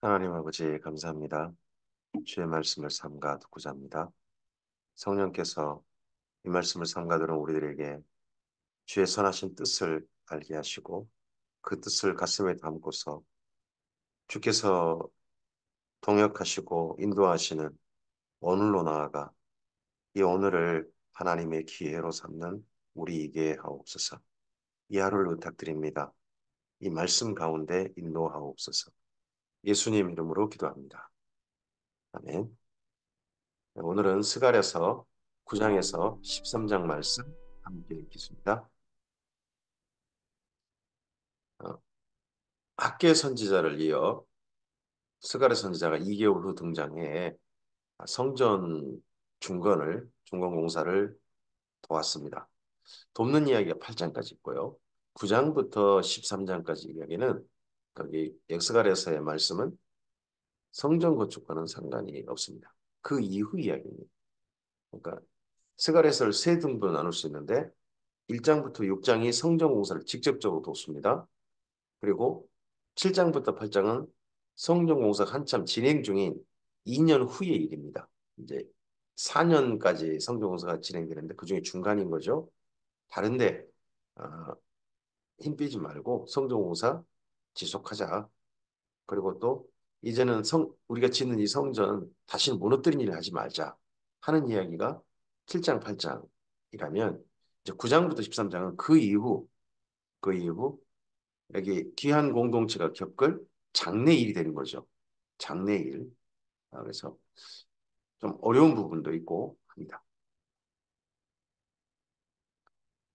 하나님 아버지 감사합니다. 주의 말씀을 삼가 듣고자 합니다. 성령께서 이 말씀을 삼가 들은 우리들에게 주의 선하신 뜻을 알게 하시고 그 뜻을 가슴에 담고서 주께서 동역하시고 인도하시는 오늘로 나아가 이 오늘을 하나님의 기회로 삼는 우리에게 하옵소서. 이 하루를 부탁드립니다. 이 말씀 가운데 인도하옵소서. 예수님 이름으로 기도합니다. 아멘. 오늘은 스가랴서 9장에서 13장 말씀 함께 읽겠습니다. 어, 학계 선지자를 이어 스가랴 선지자가 2개월 후 등장해 성전 중건 공사를 도왔습니다. 돕는 이야기가 8장까지 있고요. 9장부터 13장까지 이야기는 거기 스가랴서의 말씀은 성전 건축과는 상관이 없습니다. 그 이후 이야기입니다. 그러니까 스가랴서를 세 등분으로 나눌 수 있는데 1장부터 6장이 성전 공사를 직접적으로 돕습니다. 그리고 7장부터 8장은 성전 공사가 한참 진행 중인 2년 후의 일입니다. 이제 4년까지 성전 공사가 진행되는데 그중에 중간인 거죠. 다른데 어, 힘 빼지 말고 성전 공사 지속하자. 그리고 또 이제는 우리가 짓는 이 성전 다시는 무너뜨린 일을 하지 말자 하는 이야기가 7장, 8장이라면 이제 9장부터 13장은 그 이후 여기 귀한 공동체가 겪을 장래일이 되는 거죠. 장래일. 그래서 좀 어려운 부분도 있고 합니다.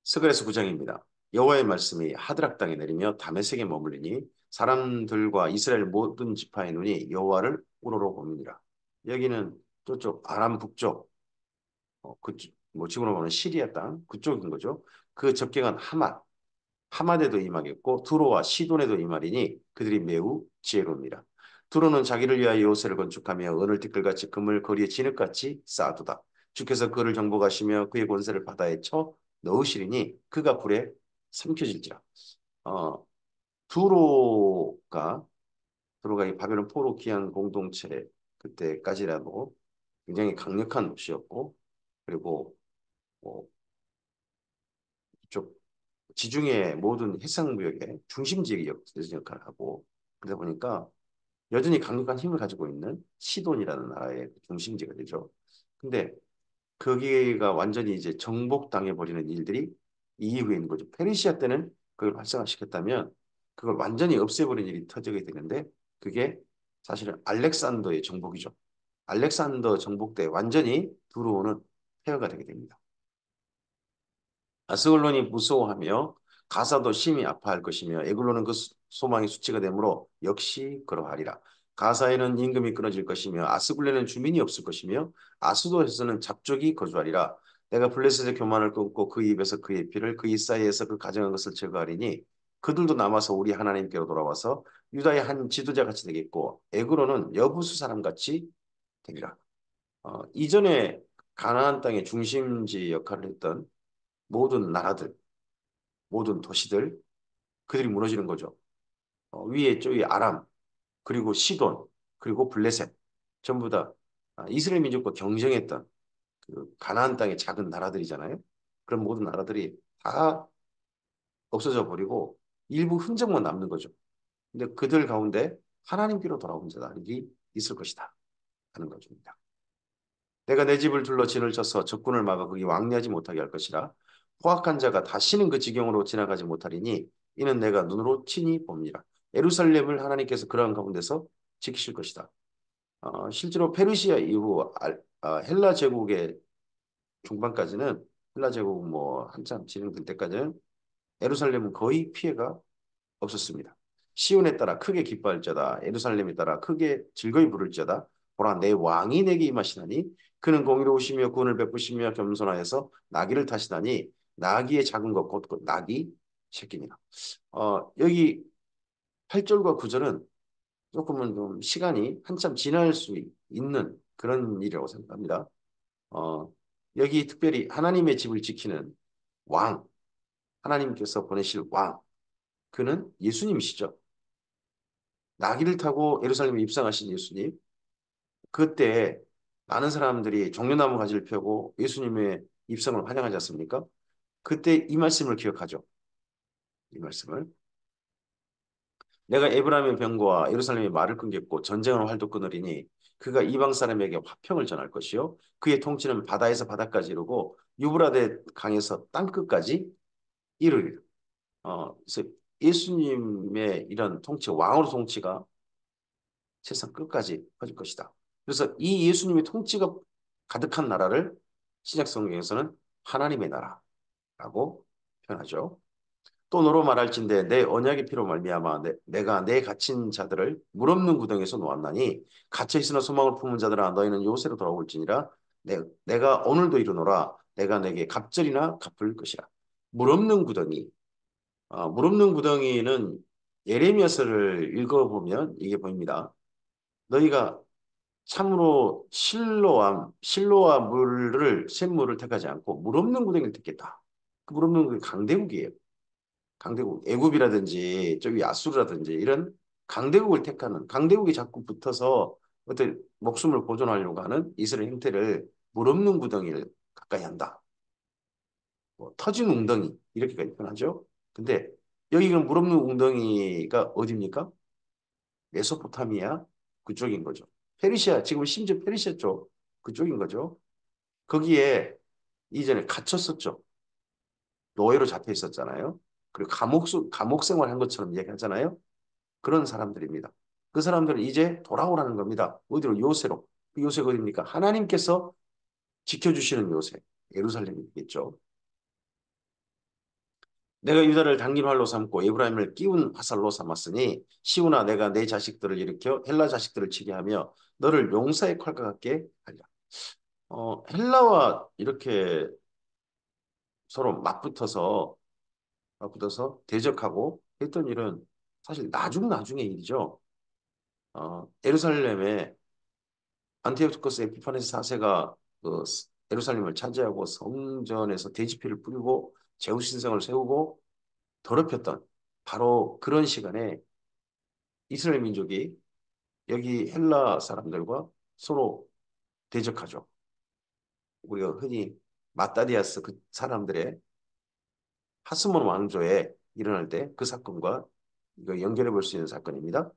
스가랴서 9장입니다. 여호와의 말씀이 하드락 땅에 내리며 다메섹에 머물리니 사람들과 이스라엘 모든 지파의 눈이 여호와를 우러러 보느니라. 여기는 저쪽 아람 북쪽, 그쪽, 뭐 지금으로 보면 시리아 땅 그쪽인 거죠. 그 접경한 하맛에도 임하겠고 두로와 시돈에도 임하리니 그들이 매우 지혜로우니라. 두로는 자기를 위하여 요새를 건축하며 은을 티끌같이 금을 거리에 진흙같이 쌓아두다. 주께서 그를 정복하시며 그의 권세를 바다에 쳐 넣으시리니 그가 불에 삼켜질지라. 어, 두로가 두로가 이 바벨론 포로 기한 공동체 그때까지라도 굉장히 강력한 도시였고 그리고 뭐 이쪽 지중해 모든 해상무역의 중심지의 역할을 하고 그러다 보니까 여전히 강력한 힘을 가지고 있는 시돈이라는 나라의 중심지가 되죠. 근데 거기가 완전히 이제 정복당해 버리는 일들이 이후에 있는 거죠. 페르시아 때는 그걸 활성화시켰다면 그걸 완전히 없애버린 일이 터지게 되는데 그게 사실은 알렉산더의 정복이죠. 알렉산더 정복 때 완전히 들어오는 폐허가 되게 됩니다. 아스글론이 무서워하며 가사도 심히 아파할 것이며 에글론은 그 소망의 수치가 되므로 역시 그러하리라. 가사에는 임금이 끊어질 것이며 아스글론에는 주민이 없을 것이며 아수도에서는 잡족이 거주하리라. 내가 블레셋의 교만을 끊고 그 입에서 그의 피를 그의 사이에서 그 가정한 것을 제거하리니 그들도 남아서 우리 하나님께로 돌아와서 유다의 한 지도자 같이 되겠고 에글론은 여부수 사람 같이 되리라. 이전에 가나안 땅의 중심지 역할을 했던 모든 나라들 모든 도시들 그들이 무너지는 거죠. 위에 저기 아람 그리고 시돈 그리고 블레셋 전부 다 이스라엘 민족과 경쟁했던 그 가나안 땅의 작은 나라들이잖아요. 그런 모든 나라들이 다 없어져 버리고 일부 흔적만 남는 거죠. 근데 그들 가운데 하나님께로 돌아온 자들이 있을 것이다 하는 것입니다. 내가 내 집을 둘러 진을 쳐서 적군을 막아 거기 왕래하지 못하게 할 것이라. 포악한 자가 다시는 그 지경으로 지나가지 못하리니 이는 내가 눈으로 친히 봅니다. 예루살렘을 하나님께서 그러한 가운데서 지키실 것이다. 실제로 페르시아 이후 헬라 제국의 중반까지는 헬라 제국 뭐 한참 진행될 때까지는 예루살렘은 거의 피해가 없었습니다. 시온에 따라 크게 기뻐할지어다. 예루살렘에 따라 크게 즐거이 부를지어다. 보라 내 왕이 내게 임하시나니 그는 공의로우시며 구원을 베푸시며 겸손하여서 나귀를 타시나니 나귀의 작은 것 곧 나귀 새끼니라. 여기 8절과 9절은 조금은 좀 시간이 한참 지날 수 있는 그런 일이라고 생각합니다. 어, 여기 특별히 하나님의 집을 지키는 왕, 하나님께서 보내실 왕, 그는 예수님이시죠. 나귀를 타고 예루살렘에 입성하신 예수님. 그때 많은 사람들이 종려나무 가지를 펴고 예수님의 입성을 환영하지 않습니까? 그때 이 말씀을 기억하죠. 이 말씀을. 내가 에브라임의 병거와 예루살렘의 말을 끊겠고 전쟁을 활도 끊으리니 그가 이방 사람에게 화평을 전할 것이요 그의 통치는 바다에서 바다까지 이르고 유브라데 강에서 땅끝까지 이르리라. 그래서 예수님의 이런 통치, 왕으로 통치가 세상 끝까지 퍼질 것이다. 그래서 이 예수님의 통치가 가득한 나라를 신약 성경에서는 하나님의 나라라고 표현하죠. 또 너로 말할진대 내 언약의 피로 말미암아 내가 내 갇힌 자들을 물 없는 구덩이에서 놓았나니 갇혀 있으나 소망을 품은 자들아 너희는 요새로 돌아올지니라 내가 오늘도 이르노라 내가 내게 갑절이나 갚을 것이라. 물 없는 구덩이. 물 없는 구덩이는 예레미야서를 읽어보면 이게 보입니다. 너희가 참으로 실로와 물을 샘물을 택하지 않고 물 없는 구덩이를 택했다. 그 물 없는 구덩이 강대국이에요. 강대국, 애굽이라든지 저기 아수르라든지 이런 강대국을 택하는 강대국이 자꾸 붙어서 어떤 목숨을 보존하려고 하는 이스라엘 형태를 물 없는 구덩이를 가까이 한다. 뭐, 터진 웅덩이 이렇게까지 표현하죠. 근데 여기가 물 없는 웅덩이가 어디입니까? 메소포타미아 그쪽인 거죠. 페르시아 지금 심지어 페르시아 쪽 그쪽인 거죠. 거기에 이전에 갇혔었죠. 노예로 잡혀 있었잖아요. 그리고 감옥 생활한 것처럼 얘기하잖아요. 그런 사람들입니다. 그 사람들은 이제 돌아오라는 겁니다. 어디로? 요새로. 그 요새가 어디입니까? 하나님께서 지켜주시는 요새. 예루살렘이겠죠. 내가 유다를 당긴 활로 삼고 에브라임을 끼운 화살로 삼았으니 시온아 내가 내 자식들을 일으켜 헬라 자식들을 치게 하며 너를 용사의 칼과 같게 하리라. 헬라와 이렇게 서로 맞붙어서 대적하고 했던 일은 사실 나중의 일이죠. 예루살렘에 안티오코스 에피파네스 4세가 그 예루살렘을 차지하고 성전에서 돼지피를 뿌리고 제우 신성을 세우고 더럽혔던 바로 그런 시간에 이스라엘 민족이 여기 헬라 사람들과 서로 대적하죠. 우리가 흔히 마따디아스 그 사람들의 하스몬 왕조에 일어날 때 그 사건과 이거 연결해 볼 수 있는 사건입니다.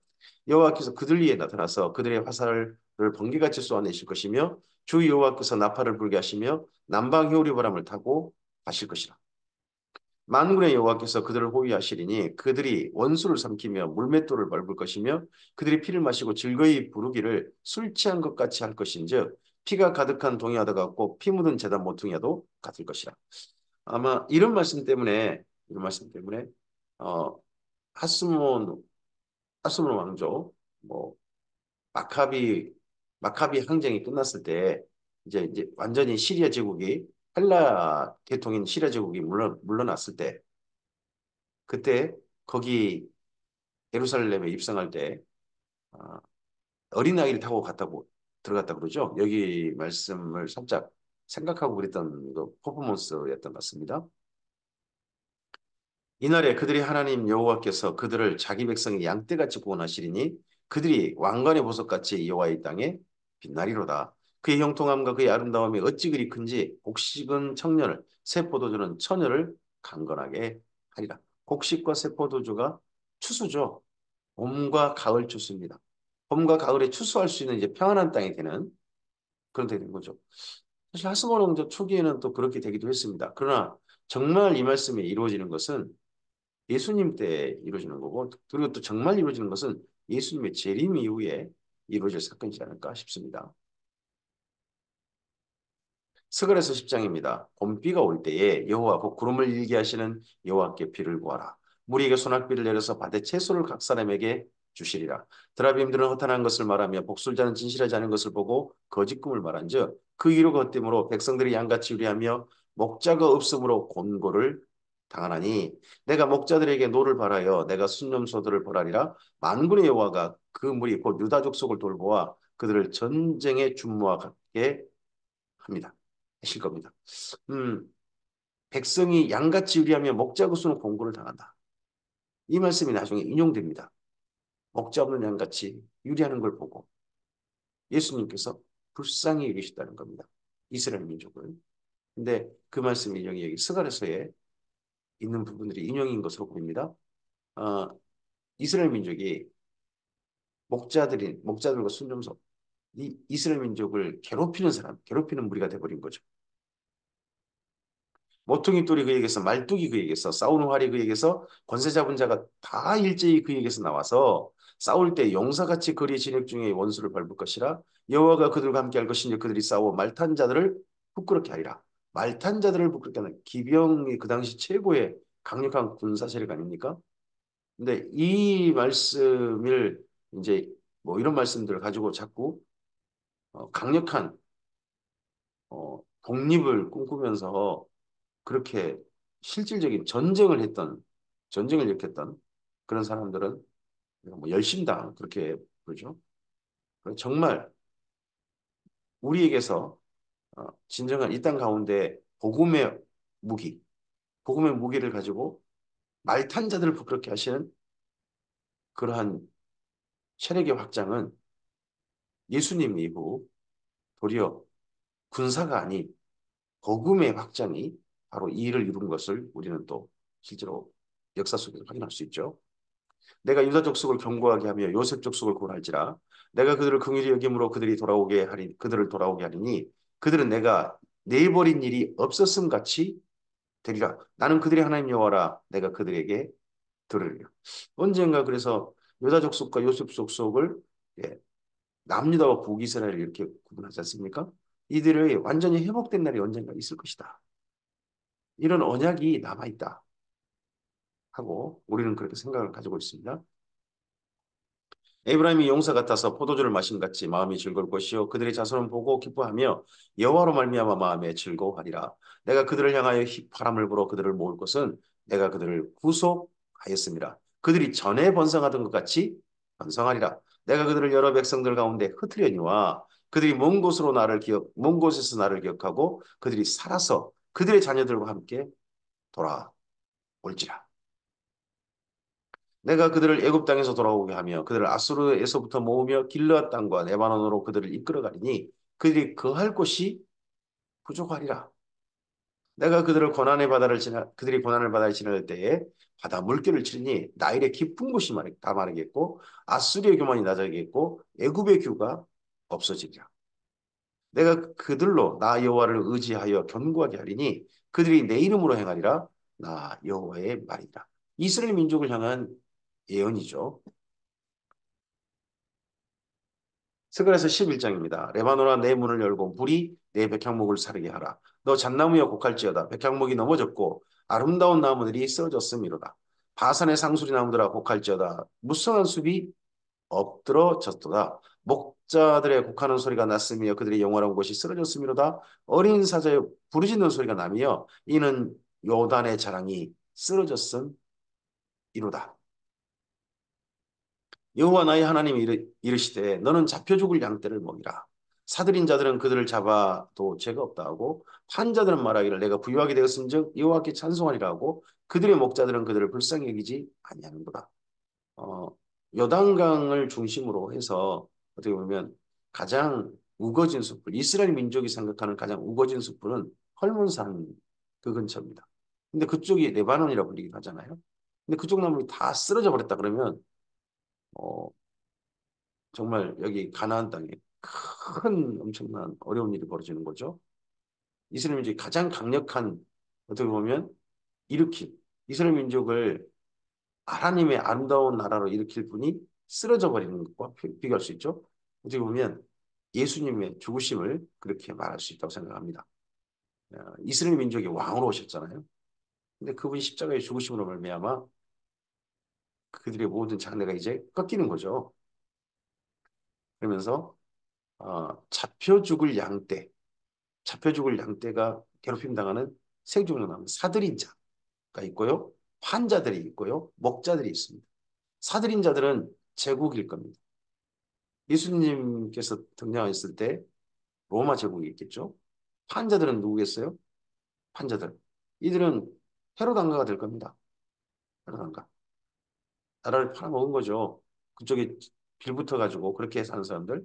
여호와께서 그들 위에 나타나서 그들의 화살을 번개같이 쏘아내실 것이며 주 여호와께서 나팔을 불게 하시며 남방 효리 바람을 타고 가실 것이라. 만군의 여호와께서 그들을 호위하시리니 그들이 원수를 삼키며 물맷돌을 밟을 것이며 그들이 피를 마시고 즐거이 부르기를 술 취한 것 같이 할 것인즉 피가 가득한 동이와도 같고 피 묻은 재단 모퉁이와도 같을 것이라. 아마 이런 말씀 때문에 어, 하스몬 하스몬 왕조 뭐 마카비 마카비 항쟁이 끝났을 때 이제 완전히 시리아 제국이 헬라 계통인 시리아 제국이 물러났을 때 그때 거기 예루살렘에 입성할 때 어, 어린아이를 타고 갔다고 들어갔다 그러죠. 여기 말씀을 살짝 생각하고 그랬던 그 퍼포먼스였던 것 같습니다. 이날에 그들이 하나님 여호와께서 그들을 자기 백성의 양떼같이 구원하시리니 그들이 왕관의 보석같이 여호와의 땅에 빛나리로다. 그의 형통함과 그의 아름다움이 어찌 그리 큰지 곡식은 청년을 새 포도주는 처녀를 강건하게 하리라. 곡식과 새 포도주가 추수죠. 봄과 가을 추수입니다. 봄과 가을에 추수할 수 있는 이제 평안한 땅이 되는 그런 데 되는 거죠. 사실 하스몬 왕조 초기에는 또 그렇게 되기도 했습니다. 그러나 정말 이 말씀이 이루어지는 것은 예수님 때 이루어지는 거고 그리고 또 정말 이루어지는 것은 예수님의 재림 이후에 이루어질 사건이지 않을까 싶습니다. 스가랴서 10장입니다. 봄비가 올 때에 여호와 곧 구름을 일게 하시는 여호와께 비를 구하라. 무리에게 소낙비를 내려서 밭의 채소를 각 사람에게 주시리라. 드라빔들은 허탄한 것을 말하며 복술자는 진실하지 않은 것을 보고 거짓 꿈을 말한즉 그 이로 걷됨으로 백성들이 양같이 유리하며 목자가 없으므로 곤고를 당하나니 내가 목자들에게 노를 바라여 내가 순념소들을 벌하리라. 만군의 여호와가 그 무리 곧 유다 족속을 돌보아 그들을 전쟁의 준무와 같게 합니다. 하실 겁니다. 음, 백성이 양같이 유리하며 목자 거수는 공고를 당한다. 이 말씀이 나중에 인용됩니다. 먹지 없는 양같이 유리하는 걸 보고 예수님께서 불쌍히 여기셨다는 겁니다. 이스라엘 민족을. 근데 그 말씀 인용이 여기 스가랴서에 있는 부분들이 인용인 것으로 보입니다. 어, 이스라엘 민족이 목자들과 순종소, 이 이스라엘 민족을 괴롭히는 사람, 괴롭히는 무리가 돼버린 거죠. 모퉁이 돌이 그에게서, 말뚝이 그에게서, 싸우는 활이 그에게서, 권세 잡은 자가 다 일제히 그에게서 나와서 싸울 때 용사같이 거리 진액 중에 원수를 밟을 것이라. 여호와가 그들과 함께 할 것이니 그들이 싸워 말탄 자들을 부끄럽게 하리라. 말탄 자들을 부끄럽게 하는 기병이 그 당시 최고의 강력한 군사 세력 아닙니까? 근데 이 말씀을 이제 뭐 이런 말씀들을 가지고 자꾸 강력한 독립을 꿈꾸면서 그렇게 실질적인 전쟁을 일으켰던 그런 사람들은 뭐 열심당 그렇게 부르죠. 정말 우리에게서 진정한 이 땅 가운데 무기, 복음의 무기를 가지고 말탄 자들을 부끄럽게 하시는 그러한 세력의 확장은 예수님 이후 도리어 군사가 아닌 복음의 확장이 바로 이 일을 이룬 것을 우리는 또 실제로 역사 속에서 확인할 수 있죠. 내가 유다 족속을 견고하게 하며 요셉 족속을 구원할지라. 내가 그들을 긍휼히 여김으로 그들을 돌아오게 하리니 그들은 내가 내버린 일이 없었음 같이 되리라. 나는 그들의 하나님 여호와라. 내가 그들에게 들으리라. 언젠가 그래서 유다 족속과 요셉 족속을 예, 남유다와 북이스라엘 이렇게 구분하지 않습니까? 이들의 완전히 회복된 날이 언젠가 있을 것이다. 이런 언약이 남아있다 하고 우리는 그렇게 생각을 가지고 있습니다. 에브라임이 용사 같아서 포도주를 마신 같이 마음이 즐거울 것이요 그들의 자손은 보고 기뻐하며 여호와로 말미암아 마음에 즐거워하리라. 내가 그들을 향하여 바람을 불어 그들을 모을 것은 내가 그들을 구속하였습니다. 그들이 전에 번성하던 것 같이 번성하리라. 내가 그들을 여러 백성들 가운데 흩으려니와 그들이 먼 곳에서 나를 기억하고 그들이 살아서 그들의 자녀들과 함께 돌아올지라. 내가 그들을 애굽 땅에서 돌아오게 하며 그들을 아수르에서부터 모으며 길르앗 땅과 레바논으로 그들을 이끌어가리니 그들이 거할 곳이 부족하리라. 내가 그들이 고난의 바다를 지날 때에 바다 물결을 치르니 나일의 깊은 곳이 다 마르겠고 아수리의 교만이 낮아지겠고 애굽의 규가 없어지리라. 내가 그들로 나 여호와를 의지하여 견고하게 하리니 그들이 내 이름으로 행하리라. 나 여호와의 말이다. 이스라엘 민족을 향한 예언이죠. 스가랴서 11장입니다. 레바논아 내 문을 열고 불이 내 백향목을 사르게 하라. 너 잣나무여 곡할지어다. 백향목이 넘어졌고 아름다운 나무들이 쓰러졌음이로다. 바산의 상수리 나무들아 곡할지어다. 무성한 숲이 엎드러졌도다. 목자들의 곡하는 소리가 났으며 그들의 영원한 곳이 쓰러졌음이로다. 어린 사자의 부르짖는 소리가 나며 이는 요단의 자랑이 쓰러졌음 이로다. 여호와 나의 하나님이 이르시되 너는 잡혀 죽을 양떼를 먹이라. 사들인 자들은 그들을 잡아도 죄가 없다 하고 판자들은 말하기를 내가 부유하게 되었은즉 여호와께 찬송하리라 하고 그들의 목자들은 그들을 불쌍히 여기지 아니하는도다. 어, 요단강을 중심으로 해서 어떻게 보면 가장 우거진 숲을 이스라엘 민족이 생각하는 가장 우거진 숲은 헐몬산 그 근처입니다. 근데 그쪽이 레바논이라고 불리기도 하잖아요. 근데 그쪽 나무가 다 쓰러져 버렸다 그러면 어, 정말 여기 가나안 땅에 큰 엄청난 어려운 일이 벌어지는 거죠. 이스라엘 민족이 가장 강력한 어떻게 보면 일으킨 이스라엘 민족을 하나님의 아름다운 나라로 일으킬 분이 쓰러져 버리는 것과 비교할 수 있죠. 어떻게 보면 예수님의 죽으심을 그렇게 말할 수 있다고 생각합니다. 이스라엘 민족이 왕으로 오셨잖아요. 근데 그분이 십자가의 죽으심으로 말미암아 그들의 모든 장래가 이제 꺾이는 거죠. 그러면서 잡혀 죽을 양떼 잡혀 죽을 양떼가 괴롭힘 당하는 세 종류 나오는 사들인 자가 있고요. 환자들이 있고요. 목자들이 있습니다. 사들인 자들은 제국일 겁니다. 예수님께서 등장하셨을 때 로마 제국이 있겠죠. 환자들은 누구겠어요? 환자들. 이들은 헤롯 왕가가 될 겁니다. 헤롯 왕가. 나라를 팔아먹은 거죠. 그쪽에 빌붙어가지고 그렇게 사는 사람들,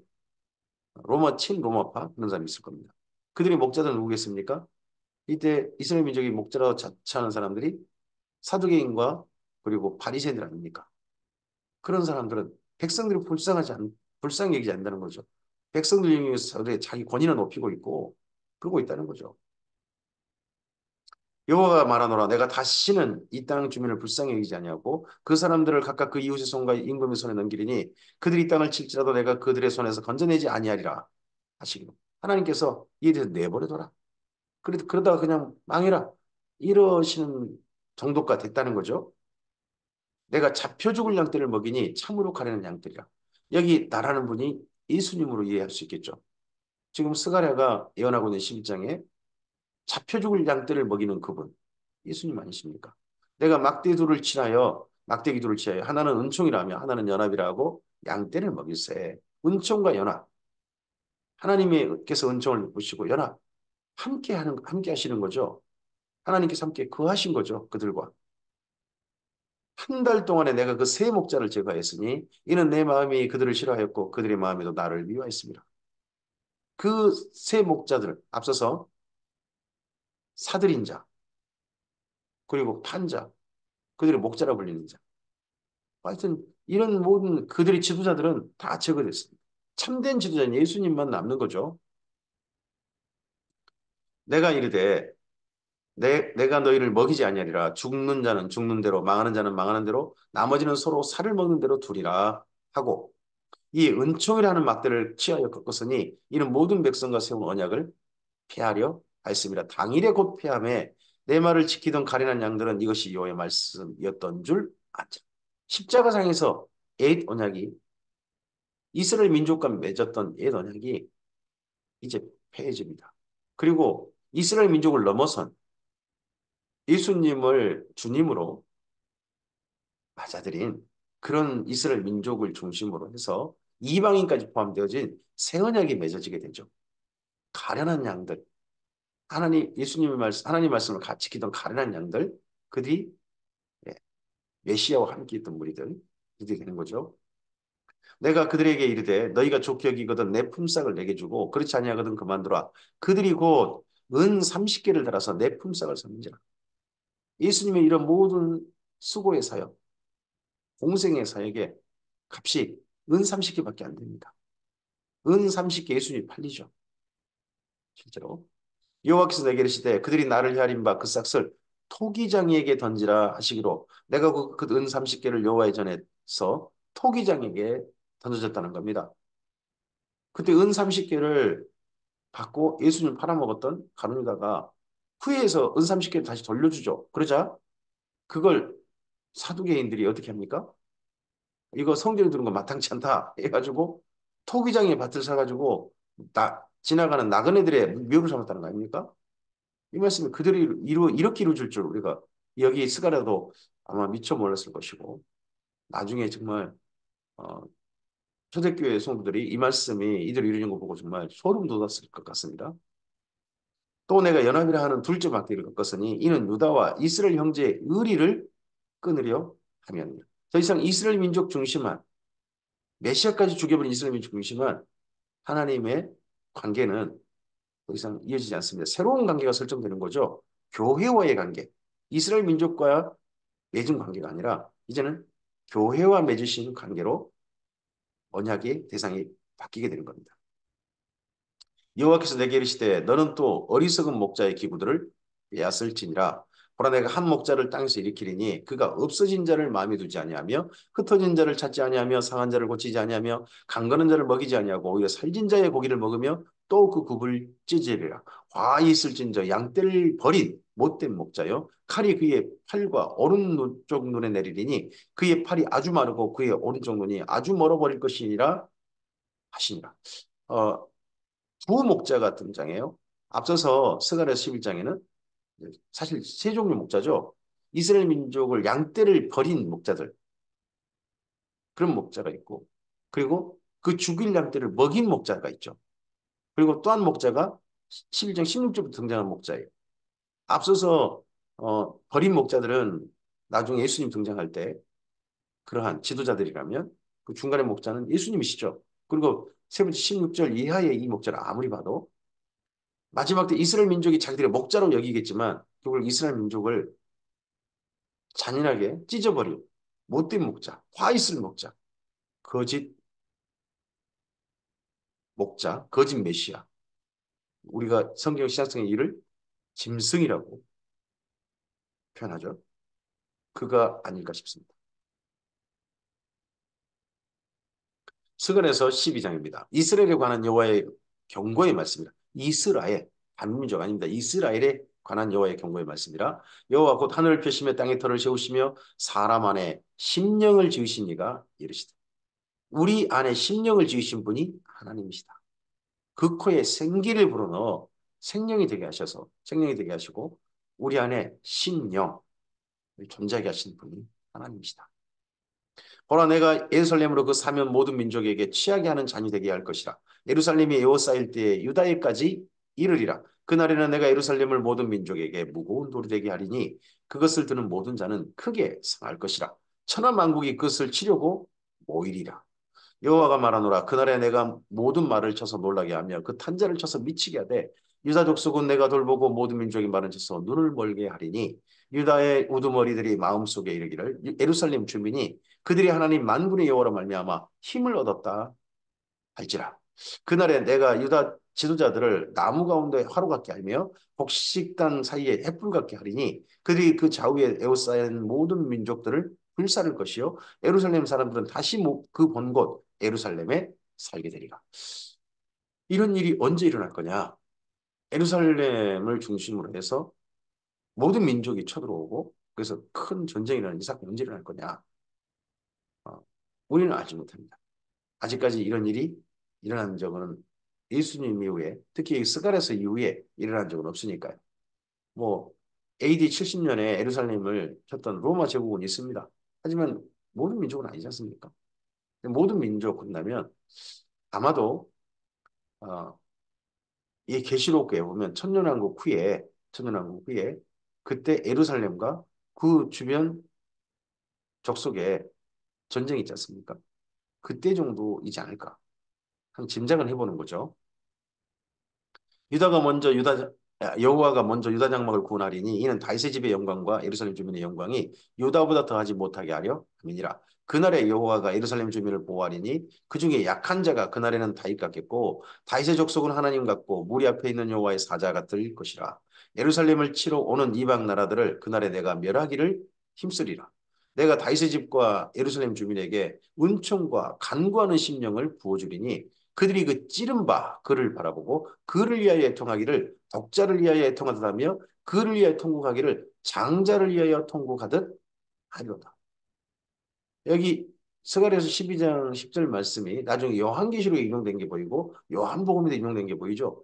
로마 친로마파 그런 사람이 있을 겁니다. 그들의 목자들은 누구겠습니까? 이때 이스라엘 민족이 목자로 자처하는 사람들이 사두개인과 그리고 바리새인들 아닙니까? 그런 사람들은 백성들이 불쌍히 여기지 않는다는 거죠. 백성들 중에서 자기 권위는 높이고 있고 그러고 있다는 거죠. 여호와가 말하노라 내가 다시는 이 땅 주민을 불쌍히 여기지 아니하고 그 사람들을 각각 그 이웃의 손과 임금의 손에 넘기리니 그들이 이 땅을 칠지라도 내가 그들의 손에서 건져내지 아니하리라 하시기로 하나님께서 이에 대해서 내버려둬라. 그러다가 그냥 망해라. 이러시는 정도가 됐다는 거죠. 내가 잡혀 죽을 양떼를 먹이니 참으로 가려는 양떼리라. 여기 나라는 분이 예수님으로 이해할 수 있겠죠. 지금 스가랴가 예언하고 있는 11장에 잡혀 죽을 양떼를 먹이는 그분, 예수님 아니십니까? 내가 막대기 둘을 치하여 하나는 은총이라며 하나는 연합이라 하고 양떼를 먹일세. 은총과 연합. 하나님께서 은총을 베푸시고 연합. 함께 하시는 거죠. 하나님께서 함께 거하신 거죠. 그들과. 한 달 동안에 내가 그 세 목자를 제거했으니 이는 내 마음이 그들을 싫어하였고 그들의 마음에도 나를 미워했습니다. 그 세 목자들 앞서서 사들인 자 그리고 판자 그들의 목자라 불리는 자 하여튼 이런 모든 그들의 지도자들은 다 제거됐습니다. 참된 지도자는 예수님만 남는 거죠. 내가 이르되 내가 너희를 먹이지 아니하리라 죽는 자는 죽는 대로 망하는 자는 망하는 대로 나머지는 서로 살을 먹는 대로 두리라 하고 이 은총이라는 막대를 취하여 꺾었으니 이는 모든 백성과 세운 언약을 폐하려 하였습니다. 당일에 곧 폐함에 내 말을 지키던 가련한 양들은 이것이 여호와의 말씀이었던 줄 알자. 십자가상에서 옛 언약이 이스라엘 민족과 맺었던 옛 언약이 이제 폐해집니다. 그리고 이스라엘 민족을 넘어선 예수님을 주님으로 맞아들인 그런 이스라엘 민족을 중심으로 해서 이방인까지 포함되어진 새 언약이 맺어지게 되죠. 가련한 양들, 하나님 말씀을 같이 지키던 가련한 양들, 그들이 예, 메시아와 함께 있던 무리들이 되는 거죠. 내가 그들에게 이르되 너희가 좋게 여기거든 내 품삯을 내게 주고 그렇지 아니하거든 그만두라. 그들이 곧 은 30개를 달아서 내 품삯을 삼는지라. 예수님의 이런 모든 수고의 사역, 공생의 사역에 값이 은 30개밖에 안 됩니다. 은 30개 예수님이 팔리죠. 실제로. 여호와께서 내게 이르시되 그들이 나를 헤아린 바 그 싹을 토기장이에게 던지라 하시기로 내가 그은 30개를 여호와의 전에서 토기장에게 던져졌다는 겁니다. 그때 은 30개를 받고 예수님 팔아먹었던 가룟유다가 후회해서 은 30개를 다시 돌려주죠. 그러자 그걸 사두개인들이 어떻게 합니까? 이거 성경에 들은 거 마땅치 않다 해가지고 토기장의 밭을 사가지고 지나가는 나그네들의 묘를 삼았다는 거 아닙니까? 이 말씀이 그들이 이렇게 이루어질 줄 우리가 여기 스가랴도 아마 미처 몰랐을 것이고 나중에 정말 어, 초대교회 성도들이 이 말씀이 이대로 이루어진 거 보고 정말 소름 돋았을 것 같습니다. 또 내가 연합이라 하는 둘째 막대기를 꺾었으니 이는 유다와 이스라엘 형제의 의리를 끊으려 함이었느니라. 더 이상 이스라엘 민족 중심한 메시아까지 죽여버린 이스라엘 민족 중심한 하나님의 관계는 더 이상 이어지지 않습니다. 새로운 관계가 설정되는 거죠. 교회와의 관계. 이스라엘 민족과 맺은 관계가 아니라 이제는 교회와 맺으신 관계로 언약의 대상이 바뀌게 되는 겁니다. 여호와께서 내게 이르시되 너는 또 어리석은 목자의 기구들을 빼앗을지니라. 보라 내가 한 목자를 땅에서 일으키리니 그가 없어진 자를 마음에 두지 아니하며 흩어진 자를 찾지 아니하며 상한 자를 고치지 아니하며 강건한 자를 먹이지 아니하고 오히려 살진 자의 고기를 먹으며 또 그 굽을 찢으리라. 화에 있을진저 양떼를 버린 못된 목자요 칼이 그의 팔과 오른쪽 눈에 내리리니 그의 팔이 아주 마르고 그의 오른쪽 눈이 아주 멀어버릴 것이니라 하시니라. 어, 두 목자가 등장해요. 앞서서 스가랴 11장에는 사실 세 종류 목자죠. 이스라엘 민족을 양떼를 버린 목자들 그런 목자가 있고 그리고 그 죽일 양떼를 먹인 목자가 있죠. 그리고 또 한 목자가 11장 16절부터 등장한 목자예요. 앞서서 버린 목자들은 나중에 예수님 등장할 때 그러한 지도자들이라면 그 중간의 목자는 예수님이시죠. 그리고 세 번째 16절 이하의 이 목자를 아무리 봐도 마지막 때 이스라엘 민족이 자기들의 목자로 여기겠지만 그걸 이스라엘 민족을 잔인하게 찢어버린 못된 목자, 화 있을 목자, 거짓 목자, 거짓 메시아. 우리가 성경 신약성의 이를 짐승이라고 표현하죠. 그가 아닐까 싶습니다. 스가랴서 12장입니다. 이스라엘에 관한 여호와의 경고의 말씀이다. 이스라엘, 반민족 아닙니다. 이스라엘에 관한 여호와의 경고의 말씀이라. 여호와 곧 하늘을 펴시며 땅에 터를 세우시며 사람 안에 심령을 지으신 이가 이르시다. 우리 안에 심령을 지으신 분이 하나님이시다. 그 코에 생기를 불어넣어 생명이 되게 하셔서 생명이 되게 하시고 우리 안에 심령 존재하게 하신 분이 하나님이시다. 보라 내가 예루살렘으로 그 사면 모든 민족에게 취하게 하는 잔이 되게 할 것이라. 예루살렘이 에워싸일 때에 유다에까지 이르리라. 그날에는 내가 예루살렘을 모든 민족에게 무거운 돌이 되게 하리니 그것을 드는 모든 자는 크게 상할 것이라. 천하 만국이 그것을 치려고 모이리라. 여호와가 말하노라. 그날에 내가 모든 말을 쳐서 놀라게 하며 그 탄자를 쳐서 미치게 하되 유다 족속은 내가 돌보고 모든 민족이 말을 쳐서 눈을 멀게 하리니 유다의 우두머리들이 마음속에 이르기를 예루살렘 주민이 그들이 하나님 만군의 여호와로 말미암아 힘을 얻었다 할지라. 그날에 내가 유다 지도자들을 나무 가운데 화로 같게 하며 곡식단 사이에 횃불 같게 하리니 그들이 그 좌우에 에워싸인 모든 민족들을 불사를 것이요 예루살렘 사람들은 다시 그 본 곳 예루살렘에 살게 되리라. 이런 일이 언제 일어날 거냐? 예루살렘을 중심으로 해서 모든 민족이 쳐들어오고 그래서 큰 전쟁이 일어나는 이 사건이 언제 일어날 거냐? 어, 우리는 알지 못합니다. 아직까지 이런 일이 일어난 적은 예수님 이후에 특히 스가랴서 이후에 일어난 적은 없으니까요. 뭐 AD 70년에 예루살렘을 쳤던 로마 제국은 있습니다. 하지만 모든 민족은 아니지 않습니까? 모든 민족 끝나면 아마도 어, 이 계시록에 보면 천년왕국 후에 그때 예루살렘과 그 주변 족속에 전쟁이 있지 않습니까? 그때 정도이지 않을까? 한 짐작을 해보는 거죠. 유다가 먼저 유다 여호와가 먼저 유다 장막을 구원하리니 이는 다윗의 집의 영광과 예루살렘 주민의 영광이 유다보다 더하지 못하게 하려 함이니라. 그날에 여호와가 예루살렘 주민을 보호하리니 그 중에 약한 자가 그날에는 다윗 같겠고 다윗의 족속은 하나님 같고 무리 앞에 있는 여호와의 사자 같을 것이라. 예루살렘을 치러 오는 이방 나라들을 그날에 내가 멸하기를 힘쓰리라. 내가 다윗의 집과 예루살렘 주민에게 은총과 간구하는 심령을 부어주리니 그들이 그 찌른 바 그를 바라보고 그를 위하여 애통하기를 독자를 위하여 애통하듯 하며 그를 위하여 통곡하기를 장자를 위하여 통곡하듯 하리로다. 여기 스가랴서 12장 10절 말씀이 나중에 요한계시록에 인용된 게 보이고 요한복음에도 인용된 게 보이죠.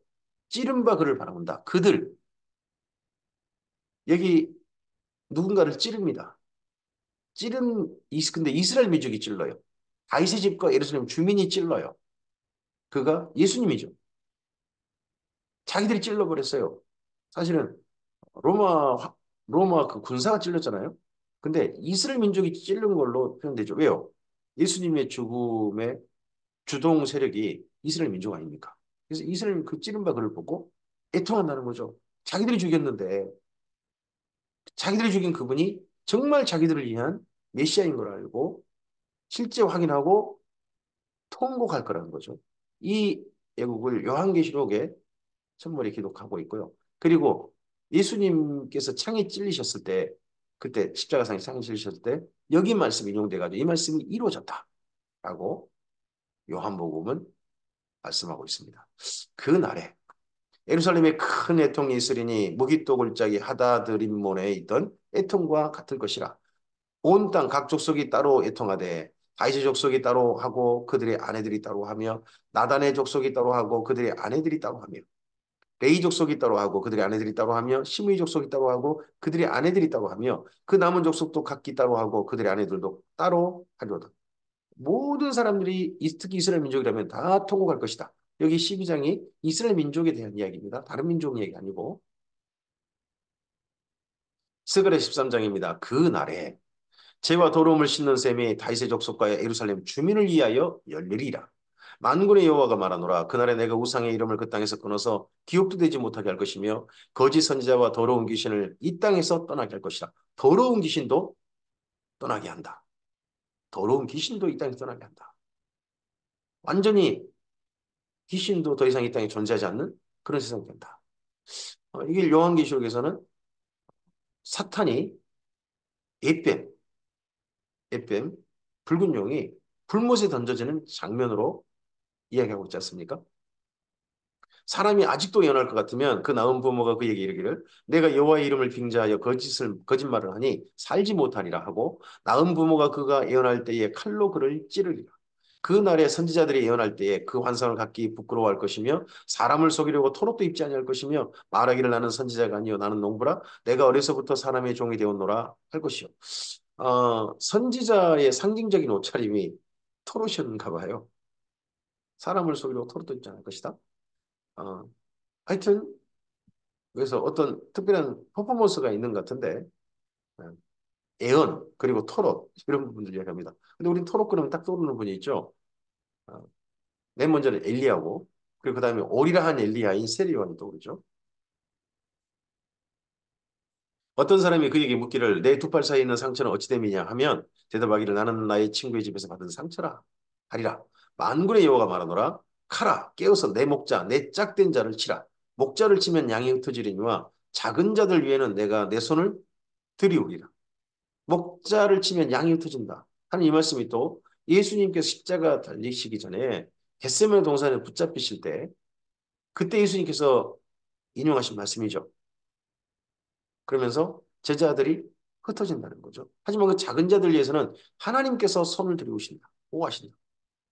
찌른 바 그를 바라본다. 그들 여기 누군가를 찌릅니다. 근데 이스라엘 민족이 찔러요. 다윗의 집과 예루살렘 주민이 찔러요. 그가 예수님이죠. 자기들이 찔러버렸어요. 사실은 로마 로마 그 군사가 찔렸잖아요. 근데 이스라엘 민족이 찔른 걸로 표현되죠. 왜요? 예수님의 죽음의 주동 세력이 이스라엘 민족 아닙니까? 그래서 이스라엘 그 찌른 바 그를 보고 애통한다는 거죠. 자기들이 죽였는데 자기들이 죽인 그분이 정말 자기들을 위한 메시아인 걸 알고 실제 확인하고 통곡할 거라는 거죠. 이 애국을 요한계시록에 천벌이 기록하고 있고요. 그리고 예수님께서 창에 찔리셨을 때, 그때 십자가상에 창에 찔리셨을 때 여기 말씀이 인용돼가지고 이 말씀이 이루어졌다라고 요한복음은 말씀하고 있습니다. 그 날에 예루살렘에 큰 애통이 있으리니 무기또 골짜기 하다드림몬에 있던 애통과 같을 것이라. 온 땅 각 족속이 따로 애통하되 다윗의 족속이 따로 하고 그들의 아내들이 따로 하며 나단의 족속이 따로 하고 그들의 아내들이 따로 하며 레이 족속이 따로 하고 그들의 아내들이 따로 하며 시므이 족속이 따로 하고 그들의 아내들이 따로 하며 그 남은 족속도 각기 따로 하고 그들의 아내들도 따로 하리로다. 모든 사람들이 특히 이스라엘 민족이라면 다 통곡할 것이다. 여기 12장이 이스라엘 민족에 대한 이야기입니다. 다른 민족 얘기 아니고 스가랴 13장입니다. 그 날에 죄와 더러움을 씻는 셈이 다윗의 족속과 예루살렘 주민을 위하여 열리리라. 만군의 여호와가 말하노라. 그날에 내가 우상의 이름을 그 땅에서 끊어서 기억도 되지 못하게 할 것이며 거짓 선지자와 더러운 귀신을 이 땅에서 떠나게 할 것이라. 더러운 귀신도 떠나게 한다. 더러운 귀신도 이 땅에서 떠나게 한다. 완전히 귀신도 더 이상 이 땅에 존재하지 않는 그런 세상이 된다. 이게 요한계시록에서는 사탄이 에뱀, 에뱀, 붉은 용이 불못에 던져지는 장면으로 이야기하고 있지 않습니까? 사람이 아직도 예언할 것 같으면 그 나은 부모가 그에게 이르기를 내가 여호와의 이름을 빙자하여 거짓말을 하니 살지 못하리라 하고 나은 부모가 그가 예언할 때에 칼로 그를 찌르리라. 그 날에 선지자들이 예언할 때에 그 환상을 갖기 부끄러워할 것이며 사람을 속이려고 토록도 입지 아니할 것이며 말하기를 나는 선지자가 아니요 나는 농부라 내가 어려서부터 사람의 종이 되었노라 할 것이요. 선지자의 상징적인 옷차림이 토롯이었는가 봐요. 사람을 속이려고 토록도 입지 않을 것이다. 어, 하여튼 그래서 어떤 특별한 퍼포먼스가 있는 것 같은데 어, 예언 그리고 토롯 이런 부분들 이야기합니다. 근데 우린 토롯 그러면 딱 떠오르는 분이 있죠. 어, 맨 먼저는 엘리야고 그리고 그다음에 오리라 한 엘리야인 세리온이 떠오르죠. 어떤 사람이 그에게 묻기를 내 두 팔 사이에 있는 상처는 어찌 됨이냐 하면 대답하기를 나는 나의 친구의 집에서 받은 상처라 하리라. 만군의 여호와가 말하노라 카라 깨어서 내 목자 내 짝된 자를 치라. 목자를 치면 양이 흩어지리니와 작은 자들 위에는 내가 내 손을 들이우리라. 목자를 치면 양이 흩어진다 하는 이 말씀이 또 예수님께서 십자가 달리시기 전에 겟세마네 동산에 붙잡히실 때 그때 예수님께서 인용하신 말씀이죠. 그러면서 제자들이 흩어진다는 거죠. 하지만 그 작은 자들 위해서는 하나님께서 손을 들이우신다. 보호하신다.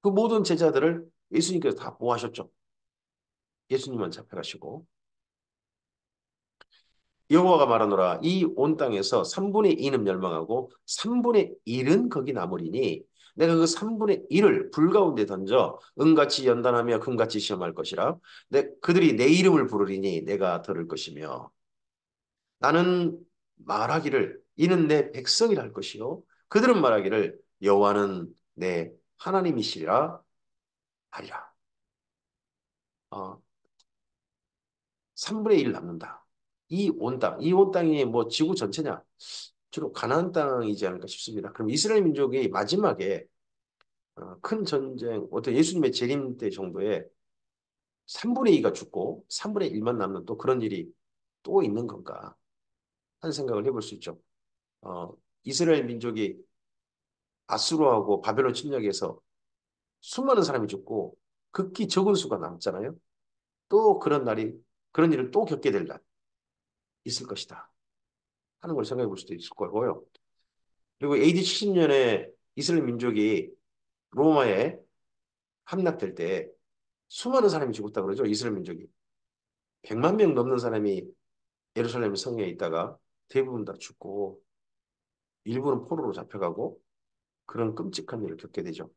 그 모든 제자들을 예수님께서 다 보호하셨죠. 예수님만 잡혀가시고. 여호와가 말하노라 이 온 땅에서 3분의 2는 멸망하고 3분의 1은 거기 남으리니 내가 그 3분의 1을 불 가운데 던져 은같이 연단하며 금같이 시험할 것이라 그들이 내 이름을 부르리니 내가 들을 것이며 나는 말하기를 이는 내 백성이라 할 것이요 그들은 말하기를 여호와는 내 하나님이시리라 하리라. 어, 3분의 1 남는다. 이 온 땅이 뭐 지구 전체냐? 주로 가나안 땅이지 않을까 싶습니다. 그럼 이스라엘 민족이 마지막에 큰 전쟁, 어떤 예수님의 재림 때 정도에 3분의 2가 죽고 3분의 1만 남는 또 그런 일이 또 있는 건가 하는 생각을 해볼 수 있죠. 어, 이스라엘 민족이 아수르하고 바벨론 침략에서 수많은 사람이 죽고 극히 적은 수가 남잖아요. 또 그런 일을 또 겪게 될 날 있을 것이다 하는 걸 생각해 볼 수도 있을 거고요. 그리고 AD 70년에 이스라엘 민족이 로마에 함락될 때 수많은 사람이 죽었다 그러죠. 이스라엘 민족이. 100만 명 넘는 사람이 예루살렘 성에 있다가 대부분 다 죽고 일부는 포로로 잡혀가고 그런 끔찍한 일을 겪게 되죠.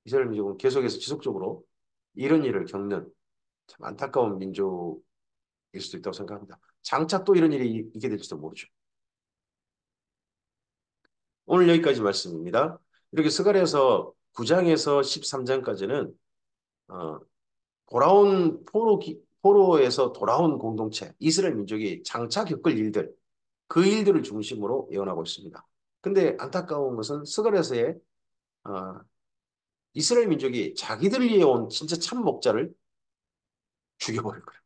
이스라엘 민족은 계속해서 지속적으로 이런 일을 겪는 참 안타까운 민족일 수도 있다고 생각합니다. 장차 또 이런 일이 있게 될지도 모르죠. 오늘 여기까지 말씀입니다. 이렇게 스가랴서 9장에서 13장까지는 돌아온 포로에서 돌아온 공동체, 이스라엘 민족이 장차 겪을 일들, 그 일들을 중심으로 예언하고 있습니다. 근데 안타까운 것은 스가랴서에 어, 이스라엘 민족이 자기들 위해 온 진짜 참 목자를 죽여버릴 거예요.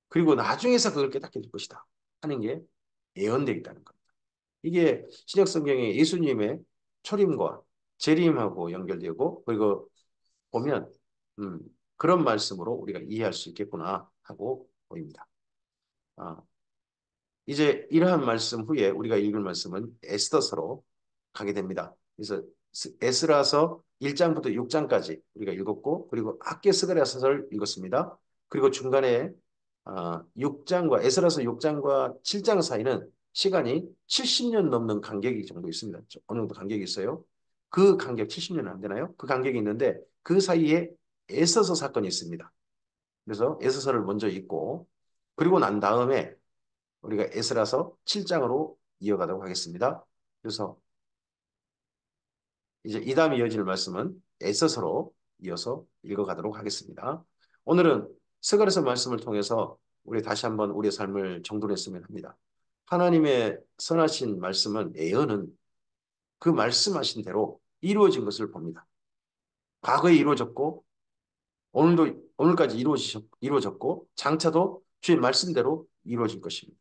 그리고 나중에서 그걸 깨닫게 될 것이다 하는 게 예언되어 있다는 겁니다. 이게 신약 성경에 예수님의 초림과 재림하고 연결되고 그리고 보면 음, 그런 말씀으로 우리가 이해할 수 있겠구나 하고 보입니다. 아, 이제 이러한 말씀 후에 우리가 읽을 말씀은 에스더서로 가게 됩니다. 그래서 에스라서 1장부터 6장까지 우리가 읽었고 그리고 학계 스가랴서를 읽었습니다. 그리고 중간에 6장과 에스라서 6장과 7장 사이는 시간이 70년 넘는 간격이 정도 있습니다. 어느 정도 간격이 있어요. 그 간격 70년은 안 되나요? 그 간격이 있는데 그 사이에 에스더 사건이 있습니다. 그래서 에스더서를 먼저 읽고 그리고 난 다음에 우리가 에스라서 7장으로 이어가도록 하겠습니다. 그래서 이제 이 다음에 이어질 말씀은 에서서로 이어서 읽어가도록 하겠습니다. 오늘은 스가랴서 말씀을 통해서 우리 다시 한번 우리의 삶을 정돈했으면 합니다. 하나님의 선하신 말씀은 예언은 그 말씀하신 대로 이루어진 것을 봅니다. 과거에 이루어졌고 오늘까지 이루어졌고 장차도 주의 말씀대로 이루어질 것입니다.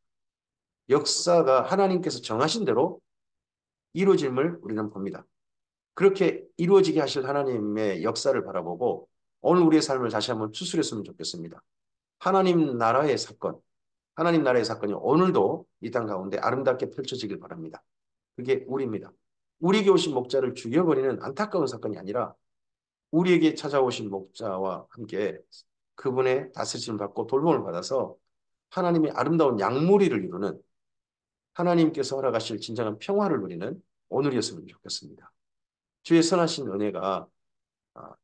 역사가 하나님께서 정하신 대로 이루어짐을 우리는 봅니다. 그렇게 이루어지게 하실 하나님의 역사를 바라보고 오늘 우리의 삶을 다시 한번 추스렸으면 좋겠습니다. 하나님 나라의 사건, 하나님 나라의 사건이 오늘도 이 땅 가운데 아름답게 펼쳐지길 바랍니다. 그게 우리입니다. 우리에게 오신 목자를 죽여버리는 안타까운 사건이 아니라 우리에게 찾아오신 목자와 함께 그분의 다스리심을 받고 돌봄을 받아서 하나님의 아름다운 양무리를 이루는 하나님께서 허락하실 진정한 평화를 누리는 오늘이었으면 좋겠습니다. 주의 선하신 은혜가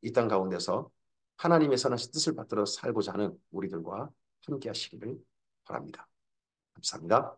이 땅 가운데서 하나님의 선하신 뜻을 받들어 살고자 하는 우리들과 함께 하시기를 바랍니다. 감사합니다.